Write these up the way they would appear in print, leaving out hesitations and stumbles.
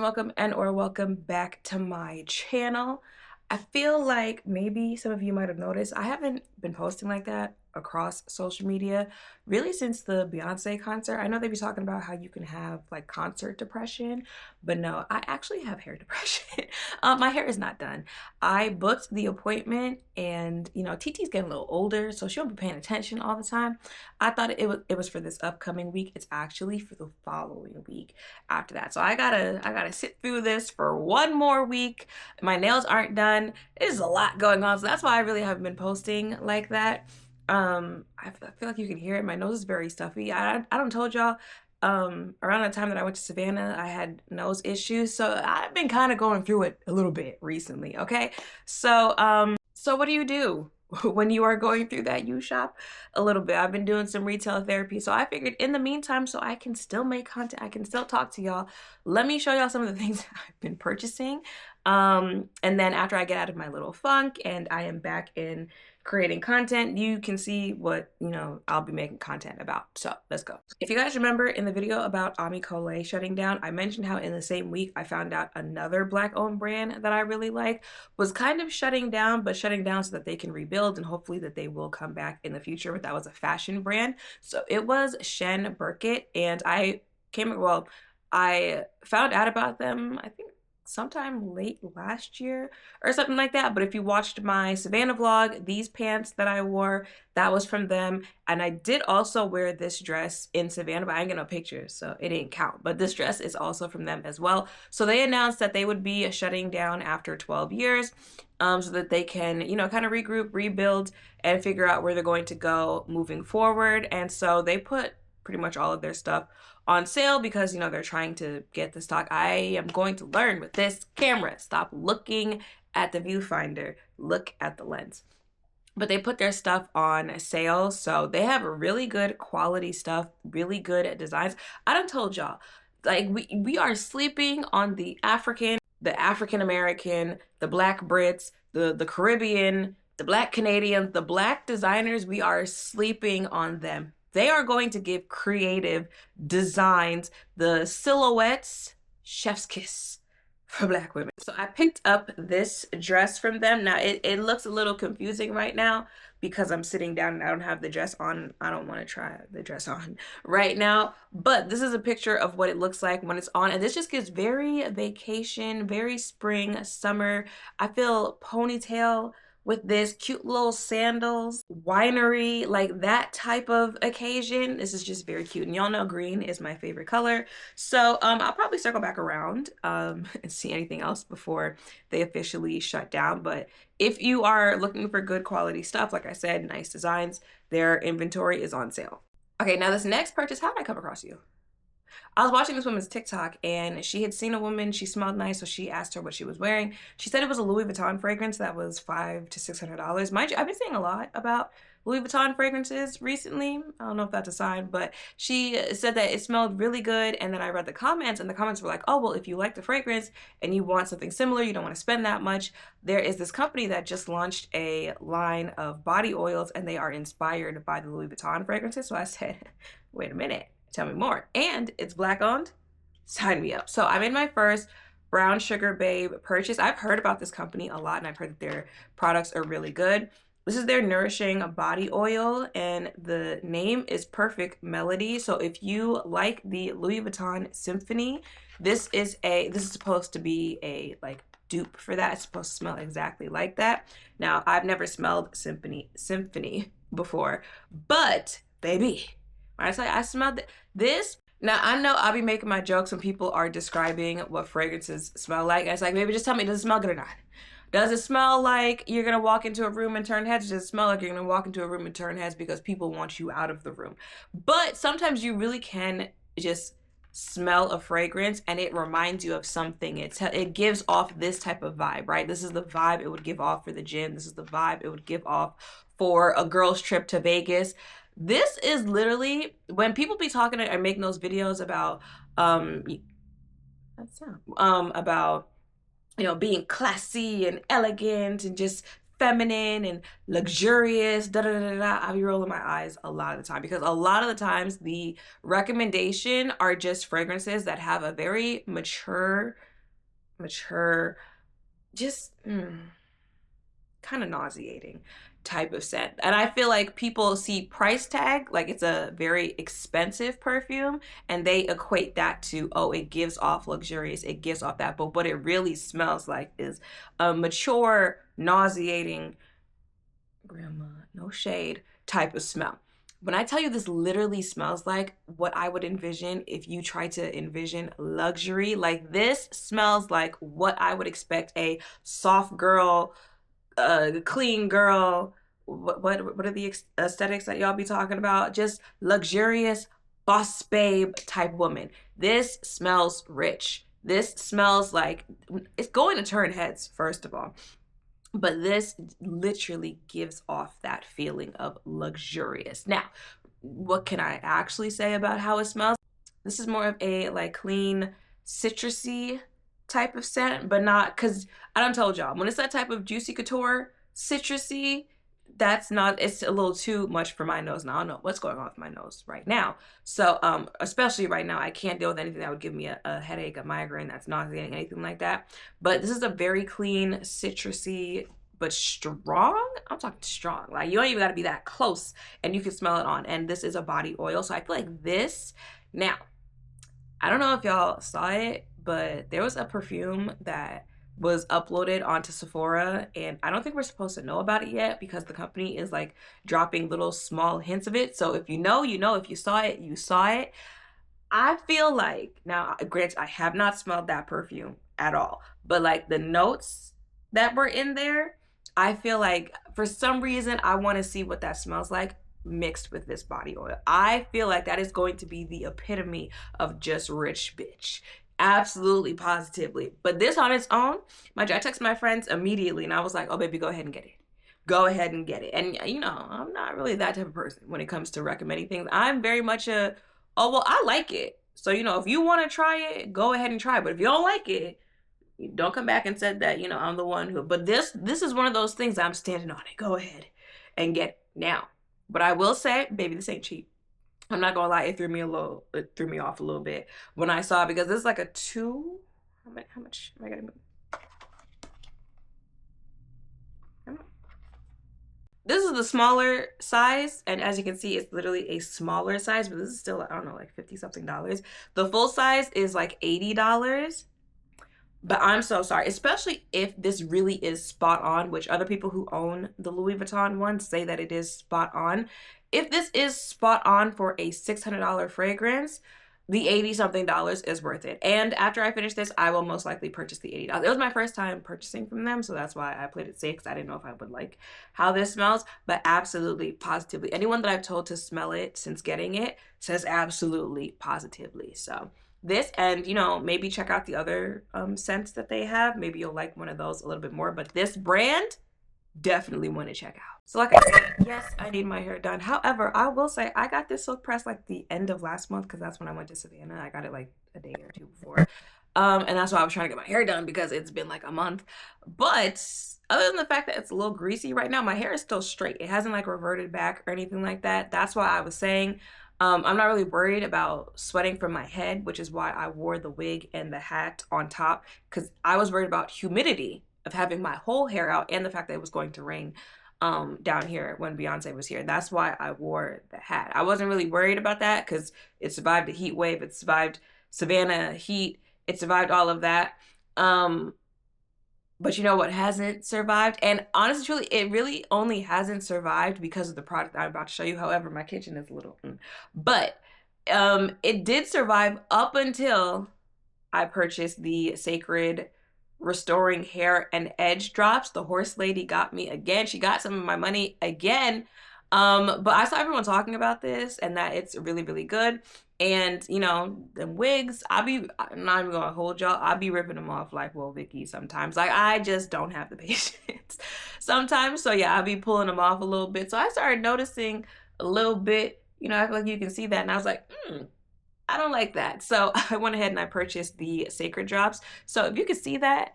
welcome back to my channel. I feel like maybe some of you might have noticed I haven't been posting like that across social media really since the Beyonce concert. I know they be talking about how you can have like concert depression, but no, I actually have hair depression. My hair is not done. I booked the appointment and TT's getting a little older, so she won't be paying attention all the time. I thought it was for this upcoming week. It's actually for the following week after that. So I gotta sit through this for one more week. My nails aren't done. There's a lot going on, so that's why I really haven't been posting like that. I feel like you can hear it. My nose is very stuffy. I don't told y'all. Around the time that I went to Savannah, I had nose issues, so I've been kind of going through it a little bit recently. Okay, so what do you do when you are going through that? You shop a little bit. I've been doing some retail therapy, so I figured in the meantime, so I can still make content, I can still talk to y'all, let me show y'all some of the things that I've been purchasing. And then after I get out of my little funk and I am back in creating content, you can see what I'll be making content about. So let's go. If you guys remember in the video about Ami Coley shutting down, I mentioned how in the same week I found out another Black-owned brand that I really like was kind of shutting down, but shutting down so that they can rebuild and hopefully that they will come back in the future. But that was a fashion brand. So it was Shanygne, and I found out about them, I think sometime late last year or something like that. But if you watched my Savannah vlog, these pants that I wore, that was from them. And I did also wear this dress in Savannah, but I ain't get no pictures, so it didn't count. But this dress is also from them as well. So they announced that they would be shutting down after 12 years so that they can, kind of regroup, rebuild, and figure out where they're going to go moving forward. And so they put pretty much all of their stuff on sale because they're trying to get the stock. I am going to learn with this camera. Stop looking at the viewfinder, look at the lens. But they put their stuff on sale, so they have really good quality stuff, really good designs. I done told y'all, like we are sleeping on the African American, the Black Brits, the Caribbean, the Black Canadians, the Black designers. We are sleeping on them. They are going to give creative designs, the silhouettes, chef's kiss for Black women. So I picked up this dress from them. Now it looks a little confusing right now because I'm sitting down and I don't have the dress on. I don't want to try the dress on right now, but this is a picture of what it looks like when it's on. And this just gives very vacation, very spring, summer. I feel ponytail with this, cute little sandals, winery, like that type of occasion. This is just very cute. And y'all know green is my favorite color. So I'll probably circle back around and see anything else before they officially shut down. But if you are looking for good quality stuff, like I said, nice designs, their inventory is on sale. Okay, now this next purchase, how did I come across you? I was watching this woman's TikTok and she had seen a woman, she smelled nice, so she asked her what she was wearing. She said it was a Louis Vuitton fragrance that was $500 to $600. Mind you, I've been seeing a lot about Louis Vuitton fragrances recently. I don't know if that's a sign, but she said that it smelled really good. And then I read the comments and the comments were like, oh, well, if you like the fragrance and you want something similar, you don't want to spend that much, there is this company that just launched a line of body oils and they are inspired by the Louis Vuitton fragrances. So I said, wait a minute. Tell me more. And it's Black owned. Sign me up. So I made my first Brown Sugar Babe purchase. I've heard about this company a lot and I've heard that their products are really good. This is their nourishing body oil and the name is Perfect Melody. So if you like the Louis Vuitton Symphony, this is supposed to be a like dupe for that. It's supposed to smell exactly like that. Now, I've never smelled Symphony before, but baby, when I tell you I smelled this. Now, I know I'll be making my jokes when people are describing what fragrances smell like. It's like, maybe just tell me, does it smell good or not? Does it smell like you're going to walk into a room and turn heads? Does it smell like you're going to walk into a room and turn heads because people want you out of the room? But sometimes you really can just smell a fragrance and it reminds you of something. It gives off this type of vibe, right? This is the vibe it would give off for the gym. This is the vibe it would give off for a girl's trip to Vegas. This is literally, when people be talking and making those videos about, being classy and elegant and just feminine and luxurious, da da da da da, I'll be rolling my eyes a lot of the time because a lot of the times the recommendation are just fragrances that have a very mature, just kind of nauseating type of scent. And I feel like people see price tag like it's a very expensive perfume and they equate that to, oh, it gives off luxurious, it gives off that. But what it really smells like is a mature, nauseating, grandma, no shade type of smell. When I tell you this literally smells like what I would envision if you try to envision luxury, like this smells like what I would expect a soft girl, clean girl. What are the aesthetics that y'all be talking about? Just luxurious boss babe type woman. This smells rich. This smells like it's going to turn heads, first of all. But this literally gives off that feeling of luxurious. Now, what can I actually say about how it smells? This is more of a like clean, citrusy type of scent, but not, because I done told y'all, when it's that type of juicy couture, citrusy, that's not, it's a little too much for my nose. Now I don't know what's going on with my nose right now. So especially right now, I can't deal with anything that would give me a headache, a migraine, that's nauseating, anything like that. But this is a very clean, citrusy, but strong. I'm talking strong. Like you don't even got to be that close and you can smell it on. And this is a body oil. So I feel like this, now, I don't know if y'all saw it, but there was a perfume that was uploaded onto Sephora, and I don't think we're supposed to know about it yet because the company is like dropping little small hints of it. So if you know, you know. If you saw it, you saw it. I feel like, now, granted, I have not smelled that perfume at all, but like the notes that were in there, I feel like for some reason I want to see what that smells like mixed with this body oil. I feel like that is going to be the epitome of just rich bitch. Absolutely, positively. But this on its own, I texted my friends immediately and I was like, oh, baby, go ahead and get it. Go ahead and get it. And, you know, I'm not really that type of person when it comes to recommending things. I'm very much a, oh, well, I like it. So, you know, if you want to try it, go ahead and try it. But if you don't like it, don't come back and said that, you know, I'm the one who, but this is one of those things I'm standing on it. Go ahead and get it now. But I will say, baby, this ain't cheap. I'm not gonna lie, it threw me off a little bit when I saw it because this is like a two. How much am I gonna move? This is the smaller size, and as you can see, it's literally a smaller size, but this is still, I don't know, like 50 something dollars. The full size is like $80. But I'm so sorry, especially if this really is spot on, which other people who own the Louis Vuitton one say that it is spot on. If this is spot on for a $600 fragrance, the 80 something dollars is worth it. And after I finish this, I will most likely purchase the $80. It was my first time purchasing from them, so that's why I played it safe, because I didn't know if I would like how this smells. But absolutely, positively, anyone that I've told to smell it since getting it says absolutely, positively. So this, and you know, maybe check out the other scents that they have. Maybe you'll like one of those a little bit more, but this brand, definitely want to check out. So like I said, yes, I need my hair done. However, I will say I got this silk press like the end of last month, because that's when I went to Savannah. I got it like a day or two before. And that's why I was trying to get my hair done, because it's been like a month. But other than the fact that it's a little greasy right now, my hair is still straight. It hasn't like reverted back or anything like that. That's why I was saying I'm not really worried about sweating from my head, which is why I wore the wig and the hat on top, because I was worried about humidity of having my whole hair out and the fact that it was going to rain down here when Beyonce was here. That's why I wore the hat. I wasn't really worried about that because it survived a heat wave. It survived Savannah heat. It survived all of that. But you know what hasn't survived? And honestly, truly, it really only hasn't survived because of the product I'm about to show you. However, my kitchen is a little, but it did survive up until I purchased the Sacred Restoring Hair and Edge drops. The horse lady got me again. She got some of my money again. But I saw everyone talking about this and that it's really, really good. And, you know, the wigs, I'm not even gonna hold y'all. I'll be ripping them off like, well, Vicky, sometimes. Like, I just don't have the patience sometimes. So, yeah, I'll be pulling them off a little bit. So I started noticing a little bit, you know, I feel like you can see that. And I was like, I don't like that. So I went ahead and I purchased the Sacred drops. So if you can see that,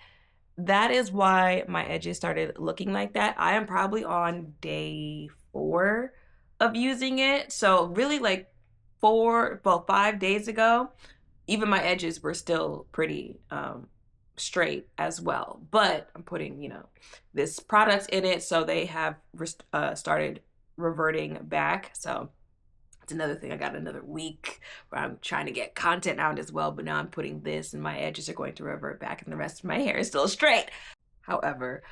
that is why my edges started looking like that. I am probably on day 4 of using it. So really like 5 days ago, even my edges were still pretty straight as well. But I'm putting, this product in it, so they have started reverting back. So it's another thing. I got another week where I'm trying to get content out as well, but now I'm putting this and my edges are going to revert back and the rest of my hair is still straight. However,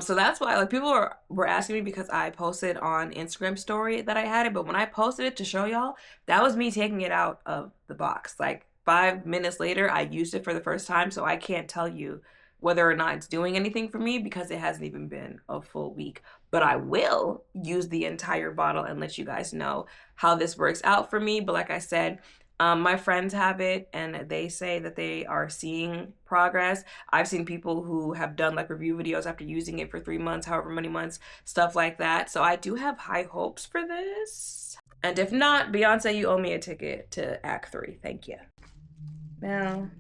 so that's why like people were asking me because I posted on Instagram story that I had it, but when I posted it to show y'all, that was me taking it out of the box. Like 5 minutes later, I used it for the first time, so I can't tell you whether or not it's doing anything for me because it hasn't even been a full week. But I will use the entire bottle and let you guys know how this works out for me. But like I said, my friends have it and they say that they are seeing progress. I've seen people who have done like review videos after using it for 3 months, however many months, stuff like that. So I do have high hopes for this. And if not, Beyonce, you owe me a ticket to Act 3. Thank you. Now,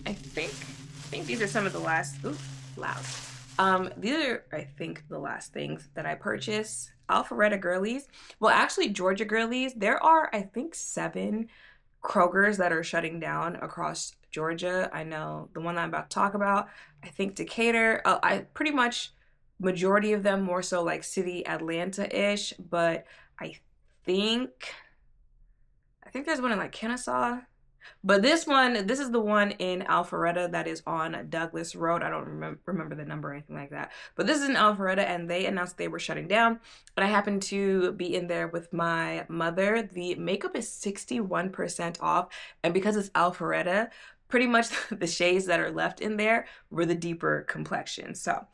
I think these are some of the last, these are, I think, the last things that I purchased. Alpharetta Girlies. Well, actually, Georgia Girlies. There are, I think, 7 Krogers that are shutting down across Georgia. I know the one that I'm about to talk about. I think Decatur. I pretty much, majority of them more so like city Atlanta-ish. But I think there's one in like Kennesaw. But this is the one in Alpharetta that is on Douglas Road. I don't remember the number or anything like that. But this is in Alpharetta, and they announced they were shutting down. And I happened to be in there with my mother. The makeup is 61% off. And because it's Alpharetta, pretty much the shades that are left in there were the deeper complexion. So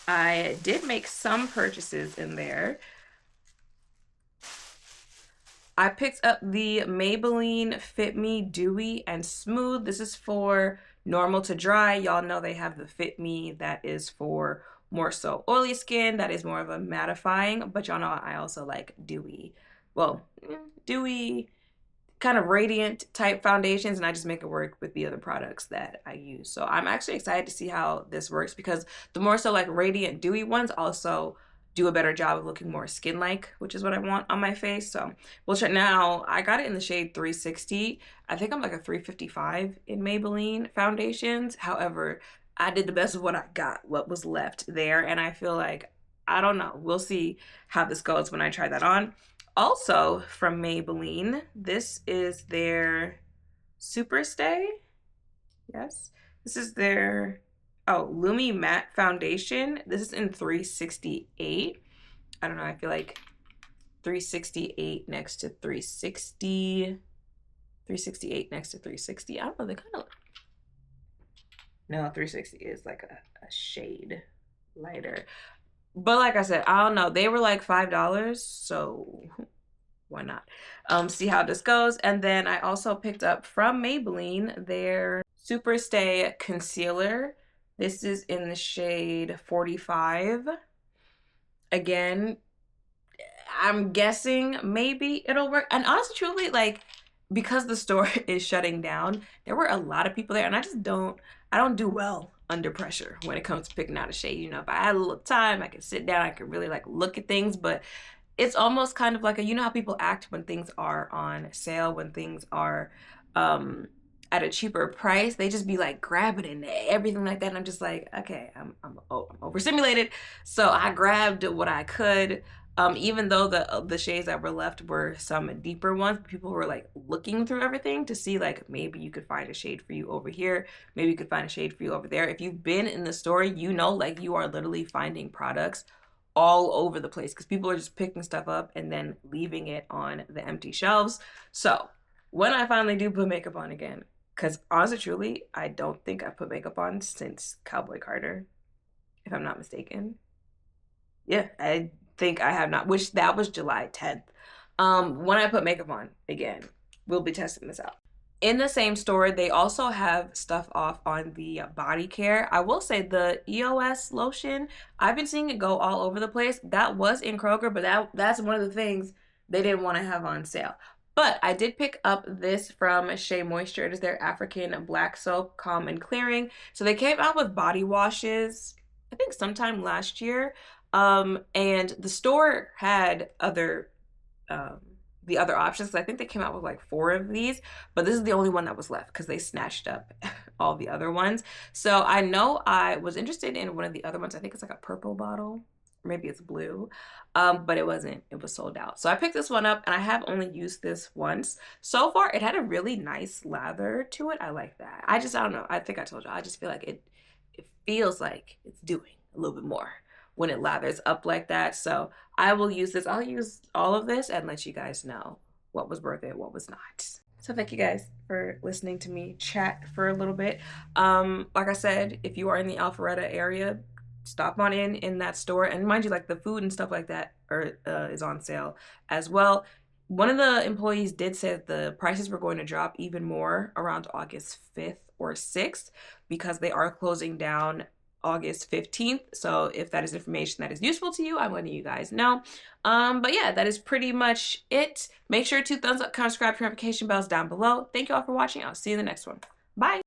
I did make some purchases in there. I picked up the Maybelline Fit Me Dewy and Smooth. This is for normal to dry. Y'all know they have the Fit Me that is for more so oily skin, that is more of a mattifying, but y'all know I also like dewy. Well, dewy, kind of radiant type foundations, and I just make it work with the other products that I use. So I'm actually excited to see how this works because the more so like radiant dewy ones also do a better job of looking more skin-like, which is what I want on my face. So we'll check. Now, I got it in the shade 360. I think I'm like a 355 in Maybelline foundations. However, I did the best of what I got, what was left there. And I feel like, I don't know, we'll see how this goes when I try that on. Also from Maybelline, this is their Superstay. Yes, this is their Lumi Matte Foundation. This is in 368. I don't know, I feel like 368 next to 360. 368 next to 360. I don't know, they kind of... No, 360 is like a shade lighter. But like I said, I don't know. They were like $5, so why not? See how this goes. And then I also picked up from Maybelline their Superstay Concealer. This is in the shade 45. Again, I'm guessing maybe it'll work. And honestly, truly, like, because the store is shutting down, there were a lot of people there, and I don't do well under pressure when it comes to picking out a shade. You know, if I had a little time, I could sit down, I could really like look at things, but it's almost kind of like you know how people act when things are on sale, when things are at a cheaper price, they just be like grabbing and everything like that. And I'm just like, okay, I'm overstimulated. So I grabbed what I could. Even though the shades that were left were some deeper ones, people were like looking through everything to see like maybe you could find a shade for you over here, maybe you could find a shade for you over there. If you've been in the store, you know, like you are literally finding products all over the place because people are just picking stuff up and then leaving it on the empty shelves. So when I finally do put makeup on again, because honestly, truly, I don't think I've put makeup on since Cowboy Carter, if I'm not mistaken. Yeah, I think I have not, which that was July 10th. When I put makeup on again, we'll be testing this out. In the same store, they also have stuff off on the body care. I will say the EOS lotion, I've been seeing it go all over the place. That was in Kroger, but that's one of the things they didn't want to have on sale. But I did pick up this from Shea Moisture. It is their African Black Soap Calm and Clearing. So they came out with body washes, I think sometime last year. And the store had um, the other options. I think they came out with like four of these, but this is the only one that was left because they snatched up all the other ones. So I know I was interested in one of the other ones. I think it's like a purple bottle, maybe it's blue, but it wasn't. It was sold out. So I picked this one up, and I have only used this once so far. It had a really nice lather to it. I like that. I don't know. I think I told you. I just feel like it feels like it's doing a little bit more when it lathers up like that. So I will use this. I'll use all of this and let you guys know what was worth it, what was not. So thank you guys for listening to me chat for a little bit. Like I said, if you are in the Alpharetta area, stop on in that store. And mind you, like the food and stuff like that is on sale as well. One of the employees did say that the prices were going to drop even more around August 5th or 6th because they are closing down August 15th. So if that is information that is useful to you, I'm letting you guys know. But yeah, that is pretty much it. Make sure to thumbs up, comment, subscribe, turn notification bells down below. Thank you all for watching. I'll see you in the next one. Bye.